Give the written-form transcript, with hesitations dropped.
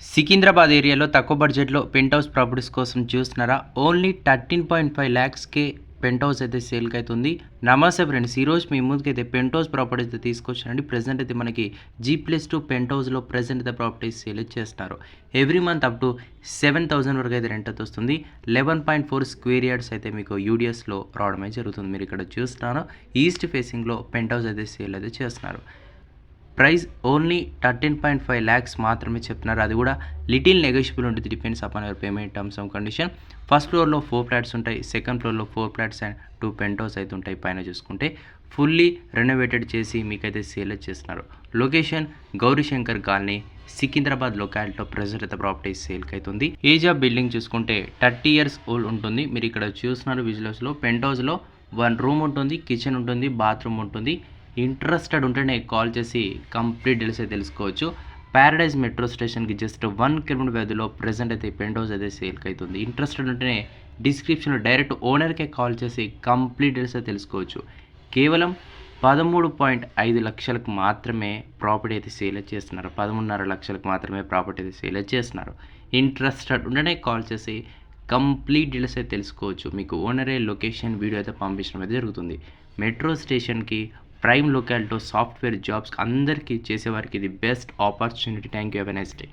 సికింద్రాబాద్ ఏరియాలో తక్కువ బడ్జెట్‌లో పెంట్ హౌస్ ప్రాపర్టీస్ కోసం చూస్తున్నారా? ఓన్లీ 13.5 లాక్స్‌కే పెంట్ హౌస్ అయితే సేల్‌కైతుంది. నమస్తే ఫ్రెండ్స్. ఈరోజు మీ ముందుకైతే పెంట్ హౌస్ ప్రాపర్టీస్ అయితే తీసుకొచ్చానండి. ప్రెజెంట్ అయితే మనకి G+2 పెంట్ హౌస్‌లో ప్రెజెంట్ అయితే ప్రాపర్టీస్ సేల్ చేస్తున్నారు. ఎవ్రీ మంత్ అప్ టు 7,000 వరకు అయితే రెంట్ అయితే వస్తుంది. 11.4 స్క్వేర్ యార్డ్స్ అయితే మీకు యూడిఎస్‌లో రావడమే జరుగుతుంది. మీరు ఇక్కడ చూస్తున్నారు ఈస్ట్ ఫేసింగ్‌లో పెంట్ హౌస్ అయితే సేల్ అయితే చేస్తున్నారు. ప్రైస్ ఓన్లీ 13.5 ల్యాక్స్ మాత్రమే చెప్తున్నారు. అది కూడా లిటిల్ నెగోషియబుల్ ఉంటుంది. Depends upon your payment terms and condition. First ఫ్లోర్లో 4 ఫ్లాట్స్ ఉంటాయి. సెకండ్ ఫ్లోర్లో 4 ఫ్లాట్స్ అండ్ 2 పెంట్ హౌస్ అయితే ఉంటాయి. పైన చూసుకుంటే ఫుల్లీ రెనోవేటెడ్ చేసి మీకైతే సేల్ చేస్తున్నారు. లొకేషన్ గౌరీశంకర్ కాలనీ, సికింద్రాబాద్ లొకాలిటీలో ప్రెజెంట్ అయితే ప్రాపర్టీ సేల్కి అవుతుంది. ఏజ్ ఆఫ్ బిల్డింగ్ చూసుకుంటే 30 ఇయర్స్ ఓల్డ్ ఉంటుంది. మీరు ఇక్కడ చూస్తున్నారు విజువల్స్లో పెంట్ హౌస్లో 1 రూమ్ ఉంటుంది, కిచెన్ ఉంటుంది, బాత్రూమ్ ఉంటుంది. ఇంట్రెస్టెడ్ ఉంటేనే కాల్ చేసి కంప్లీట్ డీటెయిల్స్ అయితే తెలుసుకోవచ్చు. ప్యారడైజ్ మెట్రో స్టేషన్కి జస్ట్ 1 కిలోమీటర్ వ్యవధిలో ప్రెజెంట్ అయితే పెంట్ హౌస్ అయితే సేల్కి అవుతుంది. ఇంట్రెస్టెడ్ ఉంటేనే డిస్క్రిప్షన్లో డైరెక్ట్ ఓనర్కే కాల్ చేసి కంప్లీట్ డీటెయిల్స్ అయితే తెలుసుకోవచ్చు. కేవలం 13.5 లక్షలకు మాత్రమే ప్రాపర్టీ అయితే సేల్ చేస్తున్నారు. 13.5 లక్షలకు మాత్రమే ప్రాపర్టీ అయితే సేల్ చేస్తున్నారు. ఇంట్రెస్టెడ్ ఉంటేనే కాల్ చేసి కంప్లీట్ డీటెయిల్స్ అయితే తెలుసుకోవచ్చు. మీకు ఓనరే లొకేషన్ వీడియో అయితే పంపించడం అయితే జరుగుతుంది. మెట్రో స్టేషన్కి ప్రైమ్ లొకాలిటీ సాఫ్ట్వేర్ జాబ్స్ అందరికీ చేసేవారికి ఇది best opportunity. Thank you. Have a nice day.